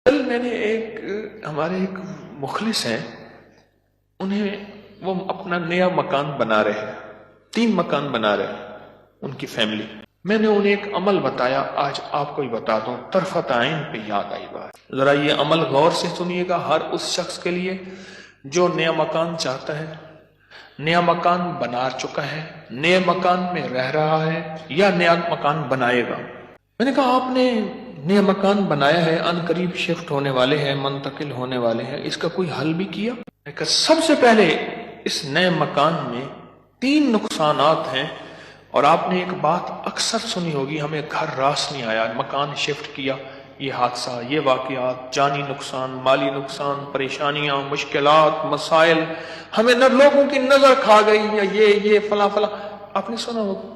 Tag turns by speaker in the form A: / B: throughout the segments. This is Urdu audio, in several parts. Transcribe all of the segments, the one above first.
A: کل میں نے ہمارے ایک مخلص ہیں، انہیں وہ اپنا نیا مکان بنا رہے ہیں، 3 مکان بنا رہے ہیں ان کی فیملی۔ میں نے انہیں ایک عمل بتایا، آج آپ کو ہی بتا دوں، طرفت عین پہ یاد آئی بات۔ ذرا یہ عمل غور سے سنیے گا، ہر اس شخص کے لیے جو نیا مکان چاہتا ہے، نیا مکان بنا چکا ہے، نئے مکان میں رہ رہا ہے یا نیا مکان بنائے گا۔ میں نے کہا آپ نے نیا مکان بنایا ہے، ان قریب شفٹ ہونے والے ہیں، منتقل ہونے والے ہیں، اس کا کوئی حل بھی کیا؟ میں کہا سب سے پہلے اس نئے مکان میں 3 نقصانات ہیں، اور آپ نے ایک بات اکثر سنی ہوگی، ہمیں گھر راس نہیں آیا، مکان شفٹ کیا، یہ حادثہ، یہ واقعات، جانی نقصان، مالی نقصان، پریشانیاں، مشکلات، مسائل، ہمیں نہ لوگوں کی نظر کھا گئی، یا یہ فلاں فلاں، آپ نے سنا ہوگا۔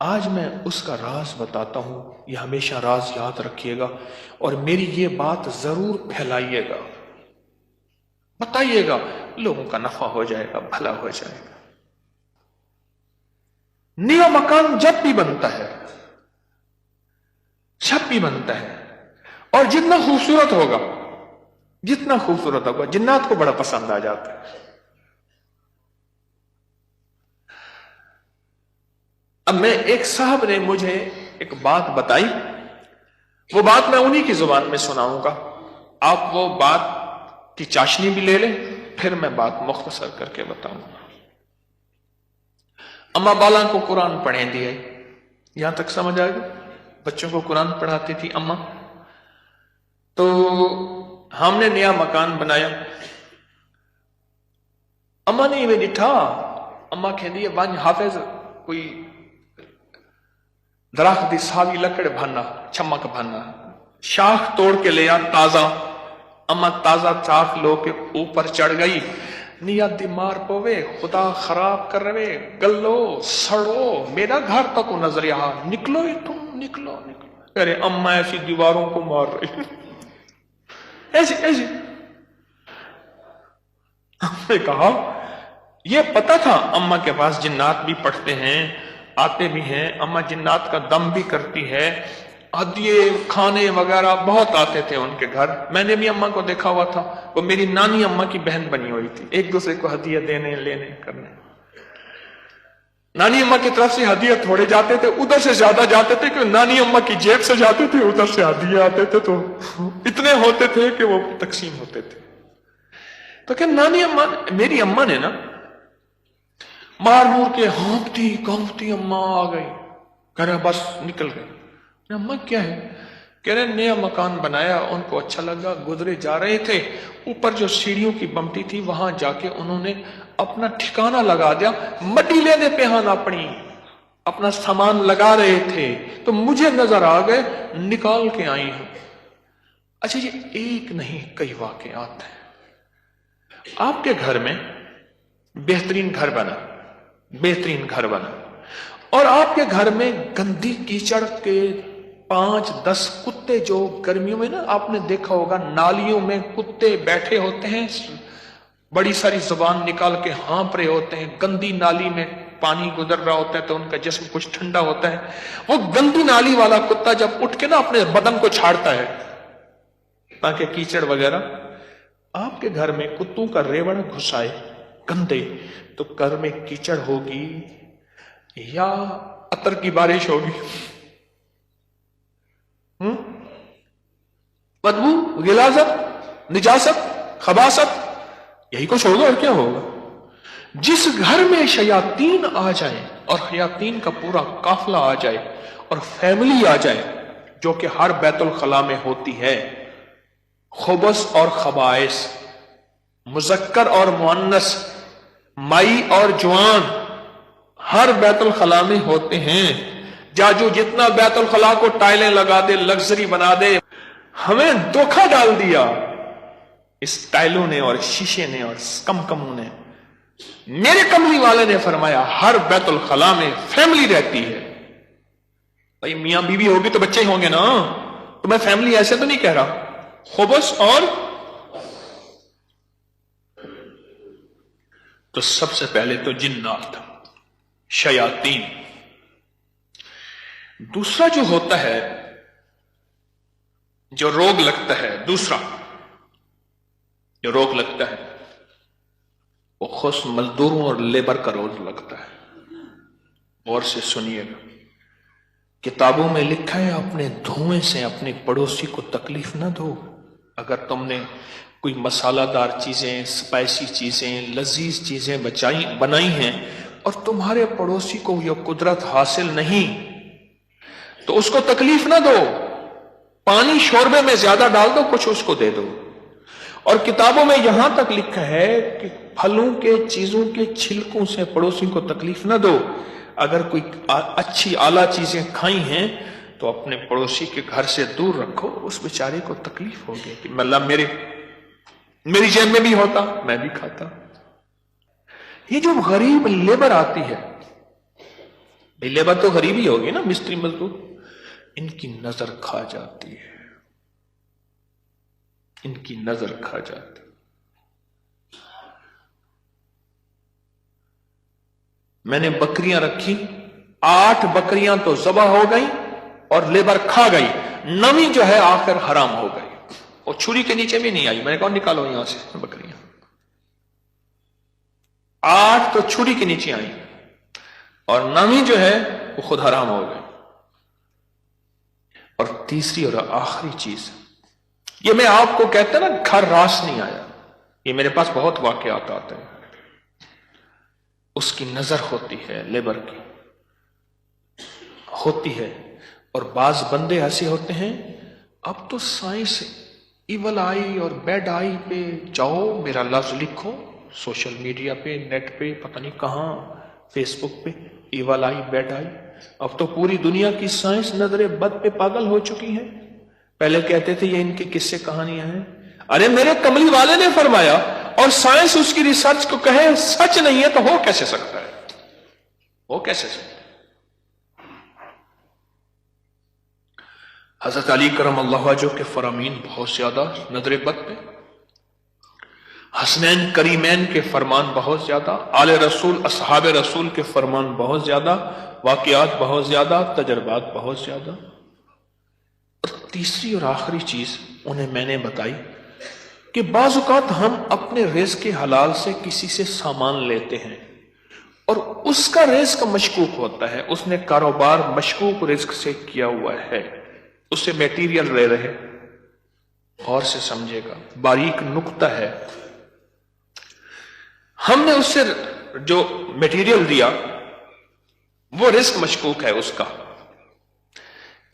A: آج میں اس کا راز بتاتا ہوں، یہ ہمیشہ راز یاد رکھیے گا، اور میری یہ بات ضرور پھیلائیے گا، بتائیے گا، لوگوں کا نفع ہو جائے گا، بھلا ہو جائے گا۔ نیا مکان جب بھی بنتا ہے، اور جتنا خوبصورت ہوگا، جنات کو بڑا پسند آ جاتا ہے۔ اب میں ایک صاحب نے مجھے ایک بات بتائی، وہ بات میں انہی کی زبان میں سناؤں گا، آپ وہ بات کی چاشنی بھی لے لیں، پھر میں بات مختصر کر کے بتاؤں گا۔ اما بالا کو قرآن پڑھیں دیا، یہاں تک سمجھ آئے گا؟ بچوں کو قرآن پڑھاتی تھی اما۔ تو ہم نے نیا مکان بنایا، اما نے یہ ڈٹھا، اما کہندی ون حافظ کوئی درخت دی ساوی لکڑ بھانا، چمک بھانا، شاخ توڑ کے لیا تازہ، اما تازہ چاک لو کے اوپر چڑھ گئی، نیت دی مار پوے، خدا خراب کر رہے، گلو سڑو، میرا گھر تک نظر یہاں، نکلو اتوں، نکلو۔ ارے اما ایسی دیواروں کو مار رہی، ایسی ہم نے کہا یہ پتا تھا اما کے پاس جنات بھی پڑھتے ہیں، آتے بھی ہیں، اما جنات کا دم بھی کرتی ہے، ہدیے کھانے وغیرہ بہت آتے تھے ان کے گھر۔ میں نے بھی اما کو دیکھا ہوا تھا، وہ میری نانی اما کی بہن بنی ہوئی تھی، ایک دوسرے کو ہدیہ دینے لینے کرنے۔ نانی اما کی طرف سے ہدیہ تھوڑے جاتے تھے، ادھر سے زیادہ جاتے تھے، کہ نانی اما کی جیب سے جاتے تھے، ادھر سے ہدیہ آتے تھے، تو اتنے ہوتے تھے کہ وہ تقسیم ہوتے تھے۔ تو کہ نانی اما، میری اما نے نا مار مور کے ہانپتی کانپتی اما آ گئی، کہہ رہے بس نکل گئے۔ اما کیا ہے؟ کہہ رہے نیا مکان بنایا، ان کو اچھا لگا، گزرے جا رہے تھے، اوپر جو سیڑھیوں کی بمٹی تھی وہاں جا کے انہوں نے اپنا ٹھکانہ لگا دیا، مٹی لینے پہ ہاں اپنا سامان لگا رہے تھے، تو مجھے نظر آ گئے، نکال کے آئی ہوں۔ اچھا یہ ایک نہیں، کئی واقعات ہیں۔ آپ کے گھر میں بہترین گھر بنا، اور آپ کے گھر میں گندی کیچڑ کے 5-10 کتے، جو گرمیوں میں نا آپ نے دیکھا ہوگا نالیوں میں کتے بیٹھے ہوتے ہیں، بڑی ساری زبان نکال کے ہانپ رہے ہوتے ہیں، گندی نالی میں پانی گزر رہا ہوتا ہے تو ان کا جسم کچھ ٹھنڈا ہوتا ہے، وہ گندی نالی والا کتا جب اٹھ کے نا اپنے بدن کو چھاڑتا ہے تاکہ کیچڑ وغیرہ، آپ کے گھر میں کتوں کا ریوڑ گھسائے گندے، تو گھر میں کیچڑ ہوگی یا عطر کی بارش ہوگی؟ بدبو، غلاظت، نجاست، خباثت، یہی کچھ ہوگا، اور کیا ہوگا؟ جس گھر میں شیاطین آ جائیں، اور شیاطین کا پورا قافلہ آ جائے، اور فیملی آ جائے، جو کہ ہر بیت الخلاء میں ہوتی ہے، خبث اور خبائث، مذکر اور مؤنث، مائی اور جوان، ہر بیت الخلاء میں ہوتے ہیں۔ جاجو جتنا بیت الخلاء کو ٹائلیں لگا دے، لگژری بنا دے، ہمیں دھوکہ ڈال دیا اس ٹائلوں نے اور شیشے نے اور کمکموں نے۔ میرے کملی والے نے فرمایا ہر بیت الخلاء میں فیملی رہتی ہے۔ بھائی میاں بیوی ہوگی تو بچے ہی ہوں گے نا، تو میں فیملی ایسے تو نہیں کہہ رہا، خبث اور تو سب سے پہلے تو جنات، شیاطین۔ دوسرا جو ہوتا ہے جو روگ لگتا ہے، دوسرا جو روگ لگتا ہے وہ خود مزدوروں اور لیبر کا روگ لگتا ہے۔ غور سے سنیے گا، کتابوں میں لکھا ہے اپنے دھوئیں سے اپنے پڑوسی کو تکلیف نہ دو۔ اگر تم نے کوئی مسالہ دار چیزیں، سپائسی چیزیں، لذیذ چیزیں بنائی ہیں اور تمہارے پڑوسی کو یہ قدرت حاصل نہیں تو اس کو تکلیف نہ دو، پانی شوربے میں زیادہ ڈال دو، کچھ اس کو دے دو۔ اور کتابوں میں یہاں تک لکھا ہے کہ پھلوں کے چیزوں کے چھلکوں سے پڑوسی کو تکلیف نہ دو۔ اگر کوئی اچھی اعلیٰ چیزیں کھائی ہیں تو اپنے پڑوسی کے گھر سے دور رکھو، اس بیچارے کو تکلیف ہوگی کہ اللہ میری جیب میں بھی ہوتا میں بھی کھاتا۔ یہ جو غریب لیبر آتی ہے، لیبر تو غریب ہی ہوگی نا، مستری مزدور، ان کی نظر کھا جاتی ہے، ان کی نظر کھا جاتی ہے۔ میں نے بکریاں رکھی، 8 بکریاں تو ذبح ہو گئی اور لیبر کھا گئی، 9ویں جو ہے آخر حرام ہو گئی، اور چھری کے نیچے بھی نہیں آئی۔ میں نے کہا نکالو یہاں سے بکریاں، 8 تو چھری کے نیچے آئی اور 9ویں جو ہے وہ خود حرام ہو گئی۔ اور تیسری اور آخری چیز، یہ میں آپ کو کہتا نا گھر راس نہیں آیا، یہ میرے پاس بہت واقعات آتے ہیں۔ اس کی نظر ہوتی ہے، لیبر کی ہوتی ہے، اور بعض بندے ایسے ہوتے ہیں، اب تو سائنس ایول آئی اور بیڈ آئی پہ جاؤ، میرا لفظ لکھو سوشل میڈیا پہ، نیٹ پہ، پتہ نہیں کہاں، فیس بک پہ، ایول آئی بیڈ آئی۔ اب تو پوری دنیا کی سائنس نظر بد پہ پاگل ہو چکی ہے۔ پہلے کہتے تھے یہ ان کی قصے کہانیاں ہیں، ارے میرے کملی والے نے فرمایا، اور سائنس اس کی ریسرچ کو کہے سچ نہیں ہے تو ہو کیسے سکتا ہے؟ ہو کیسے سکتا ہے؟ حضرت علی کرم اللہ وجہ کے فرامین بہت زیادہ نظر بد پہ، حسنین کریمین کے فرمان بہت زیادہ، آل رسول اصحاب رسول کے فرمان بہت زیادہ، واقعات بہت زیادہ، تجربات بہت زیادہ۔ اور تیسری اور آخری چیز انہیں میں نے بتائی کہ بعض اوقات ہم اپنے رزق حلال سے کسی سے سامان لیتے ہیں اور اس کا رزق مشکوک ہوتا ہے، اس نے کاروبار مشکوک رزق سے کیا ہوا ہے، اس سے میٹیریل لے رہے۔ غور سے سمجھے گا، باریک نقطہ ہے، ہم نے اس سے جو میٹیریل دیا وہ رزق مشکوک ہے اس کا۔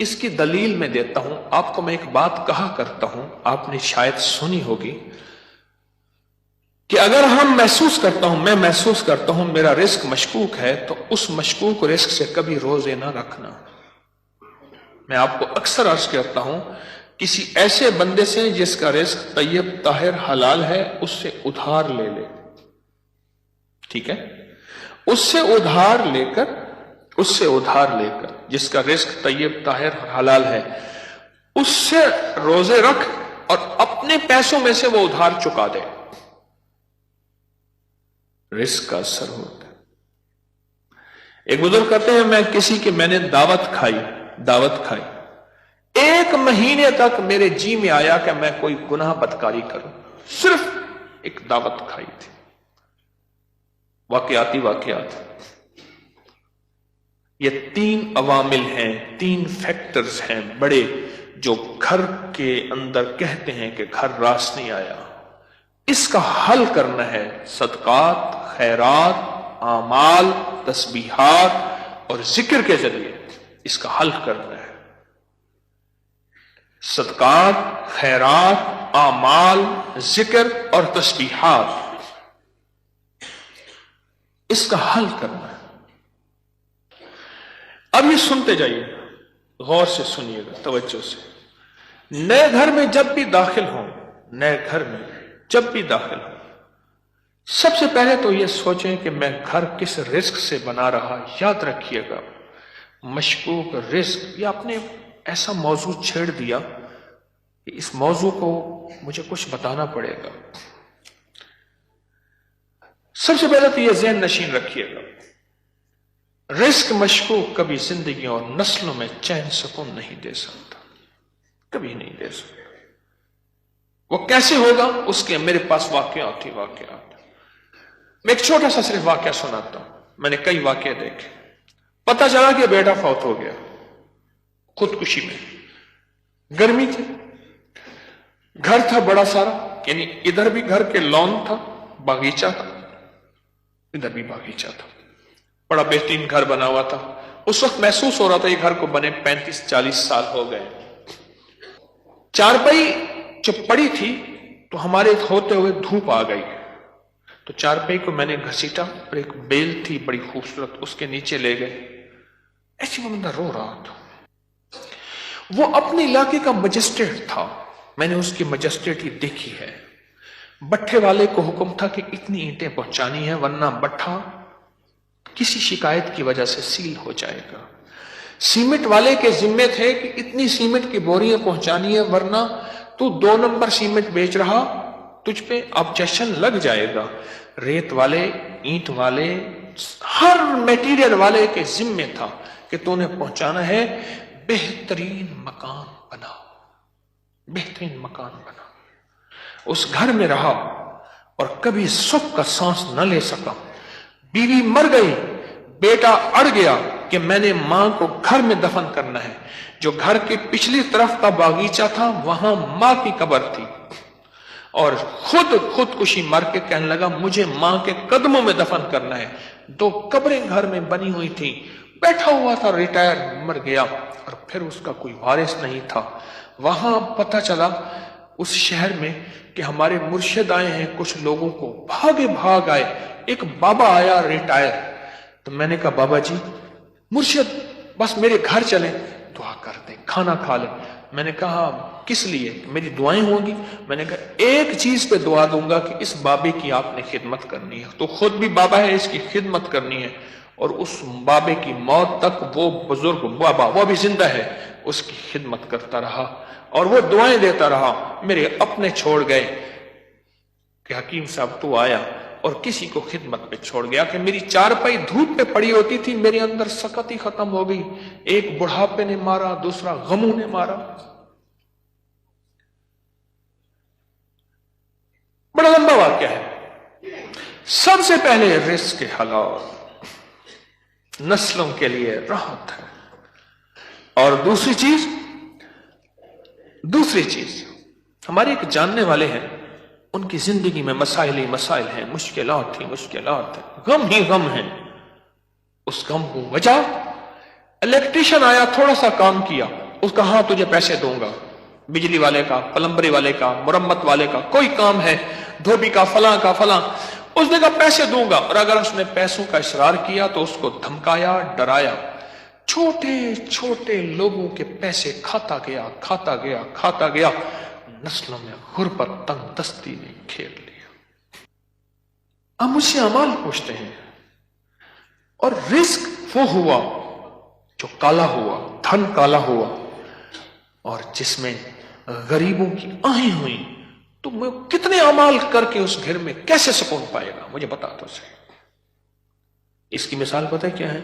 A: اس کی دلیل میں دیتا ہوں آپ کو، میں ایک بات کہا کرتا ہوں، آپ نے شاید سنی ہوگی کہ اگر میں محسوس کرتا ہوں میرا رزق مشکوک ہے تو اس مشکوک رزق سے کبھی روزے نہ رکھنا۔ میں آپ کو اکثر عرض کرتا ہوں، کسی ایسے بندے سے جس کا رزق طیب طاہر حلال ہے اس سے ادھار لے لے، ٹھیک ہے؟ اس سے ادھار لے کر جس کا رزق طیب طاہر حلال ہے اس سے روزے رکھ اور اپنے پیسوں میں سے وہ ادھار چکا دے، رزق کا اثر ہوتا ہے۔ ایک بزرگ کہتے ہیں میں نے دعوت کھائی، 1 مہینے تک میرے جی میں آیا کہ میں کوئی گناہ بدکاری کروں، صرف ایک دعوت کھائی تھی۔ واقعات یہ 3 عوامل ہیں، 3 فیکٹرز ہیں بڑے، جو گھر کے اندر کہتے ہیں کہ گھر راس نہیں آیا۔ اس کا حل کرنا ہے صدقات، خیرات، اعمال، تسبیحات اور ذکر کے ذریعے اس کا حل کرنا ہے۔ صدقات، خیرات، اعمال، ذکر اور تسبیحات، اس کا حل کرنا ہے۔ اب یہ سنتے جائیے، غور سے سنیے گا، توجہ سے۔ نئے گھر میں جب بھی داخل ہوں، سب سے پہلے تو یہ سوچیں کہ میں گھر کس رزق سے بنا رہا۔ یاد رکھیے گا، مشکوک رزق، یا آپ نے ایسا موضوع چھیڑ دیا کہ اس موضوع کو مجھے کچھ بتانا پڑے گا۔ سب سے پہلے تو یہ ذہن نشین رکھیے گا، رزق مشکوک کبھی زندگی اور نسلوں میں چین سکون نہیں دے سکتا۔ کبھی نہیں دے سکتا. وہ کیسے ہوگا اس کے میرے پاس واقعات ہی واقعات. میں ایک چھوٹا سا صرف واقعہ سناتا ہوں. میں نے کئی واقعے دیکھے. پتہ چلا کہ بیٹا فوت ہو گیا خودکشی میں. گرمی تھی، گھر تھا بڑا سارا، یعنی ادھر بھی گھر کے لان تھا، باغیچہ تھا، ادھر بھی باغیچہ تھا. بڑا بہترین گھر بنا ہوا تھا. اس وقت محسوس ہو رہا تھا یہ گھر کو بنے 35-40 سال ہو گئے. چارپائی جب پڑی تھی تو ہمارے ہوتے ہوئے دھوپ آ گئی، تو چارپائی کو میں نے گھسیٹا اور ایک بیل تھی بڑی خوبصورت، اس کے نیچے لے گئے. ایسی وہ بندہ رو رہا تھا. وہ اپنے علاقے کا مجسٹریٹ تھا، میں نے اس کی مجسٹریٹی دیکھی ہے. بٹھے والے کو حکم تھا کہ اتنی اینٹیں پہنچانی ہے ورنہ بٹھا کسی شکایت کی وجہ سے سیل ہو جائے گا. سیمنٹ والے کے ذمے تھے کہ اتنی سیمنٹ کی بوریاں پہنچانی ہے ورنہ تو 2 نمبر سیمنٹ بیچ رہا، تجھ پہ آبجیکشن لگ جائے گا. ریت والے، اینٹ والے، ہر میٹیریل والے کے ذمے تھا کہ تو نے پہنچانا ہے. بہترین مکان بنا، بہترین مکان بنا. اس گھر میں رہا اور کبھی سکھ کا سانس نہ لے سکا. بیوی مر گئی، بیٹا اڑ گیا کہ میں نے ماں کو گھر میں دفن کرنا ہے. جو گھر کے پچھلی طرف کا باغیچہ تھا وہاں ماں کی قبر تھی، اور خودکشی مر کے کہنے لگا مجھے ماں کے قدموں میں دفن کرنا ہے. 2 قبریں گھر میں بنی ہوئی تھی. بیٹھا ہوا تھا، ریٹائر، مر گیا اور پھر اس کا کوئی وارث نہیں تھا. وہاں پتہ چلا اس شہر میں کہ ہمارے مرشد آئے ہیں. کچھ لوگوں کو بھاگے بھاگ آئے. ایک بابا آیا ریٹائر. تو میں نے کہا بابا جی مرشد بس میرے گھر چلیں، دعا کر دیں، کھانا کھا لیں. میں نے کہا کس لیے؟ میری دعائیں ہوں گی. میں نے کہا ایک چیز پہ دعا دوں گا کہ اس بابے کی آپ نے خدمت کرنی ہے. تو خود بھی بابا ہے، اس کی خدمت کرنی ہے، اور اس بابے کی موت تک وہ بزرگ بابا، وہ بھی زندہ ہے، اس کی خدمت کرتا رہا اور وہ دعائیں دیتا رہا. میرے اپنے چھوڑ گئے کہ حکیم صاحب تو آیا اور کسی کو خدمت پہ چھوڑ گیا کہ میری چارپائی دھوپ پہ پڑی ہوتی تھی، میرے اندر سکت ہی ختم ہو گئی. ایک بڑھاپے نے مارا، دوسرا غموں نے مارا. بڑا لمبا واقعہ ہے. سب سے پہلے رزق حلال نسلوں کے لیے راحت ہے. اور دوسری چیز ہمارے ایک جاننے والے ہیں، ان کی زندگی میں مسائل ہی مسائل ہیں، مشکلات ہیں، غم ہی غم ہیں. اس غم کو وجہ الیکٹریشین آیا، تھوڑا سا کام کیا، اس کا ہاں تجھے پیسے دوں گا. بجلی والے کا، پلمبری والے کا، مرمت والے کا، کوئی کام ہے، دھوبی کا، فلاں کا فلاں، اس نے کہا پیسے دوں گا. اور اگر اس نے پیسوں کا اصرار کیا تو اس کو دھمکایا، ڈرایا. چھوٹے چھوٹے لوگوں کے پیسے کھاتا گیا. نسلوں میں غربت، تنگ دستی نے گھیر لیا. اب مجھ سے اعمال پوچھتے ہیں، اور رزق وہ ہوا جو کالا ہوا، دھن کالا ہوا، اور جس میں غریبوں کی آہیں ہوئیں. تو میں کتنے اعمال کر کے اس گھر میں کیسے سکون پائے گا؟ مجھے بتا تو صحیح. اس کی مثال پتہ ہے کیا ہے؟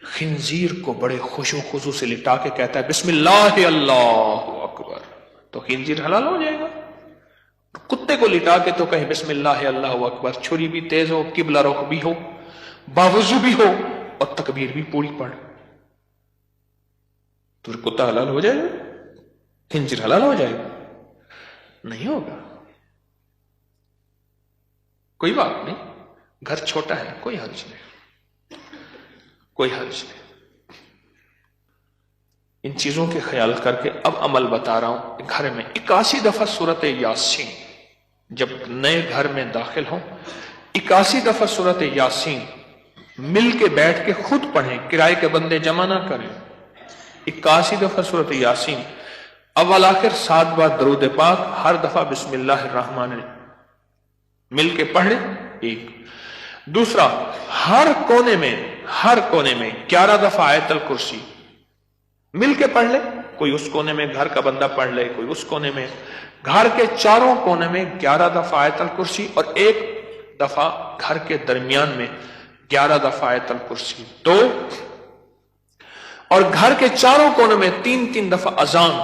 A: خنزیر کو بڑے خوش و خضوع سے لٹا کے کہتا ہے بسم اللہ اللہ اکبر، تو خنزیر حلال ہو جائے گا. کتے کو لٹا کے تو کہیں بسم اللہ اللہ اکبر، چھری بھی تیز ہو، قبلہ رخ بھی ہو، باوضو بھی ہو، اور تکبیر بھی پوری پڑھ، تو کتا حلال ہو جائے گا؟ خنزیر حلال ہو جائے گا؟ نہیں ہوگا. کوئی بات نہیں، گھر چھوٹا ہے، کوئی حرج نہیں. ان چیزوں کے خیال کر کے اب عمل بتا رہا ہوں. گھر میں 81 دفعہ سورت یاسین، جب نئے گھر میں داخل ہوں 81 دفعہ سورت یاسین مل کے بیٹھ کے خود پڑھیں، کرائے کے بندے جمع نہ کریں. 81 دفعہ سورت یاسین، اول آخر 7 بار درود پاک، ہر دفعہ بسم اللہ الرحمن الرحیم مل کے پڑھ لیں. ایک. دوسرا، ہر کونے میں 11 دفعہ آیت الکرسی مل کے پڑھ لیں. کوئی اس کونے میں گھر کا بندہ پڑھ لے، کوئی اس کونے میں. گھر کے چاروں کونے میں 11 دفعہ آیت الکرسی، اور 1 دفعہ گھر کے درمیان میں 11 دفعہ آیت الکرسی. 2. اور گھر کے چاروں کونے میں 3 دفعہ اذان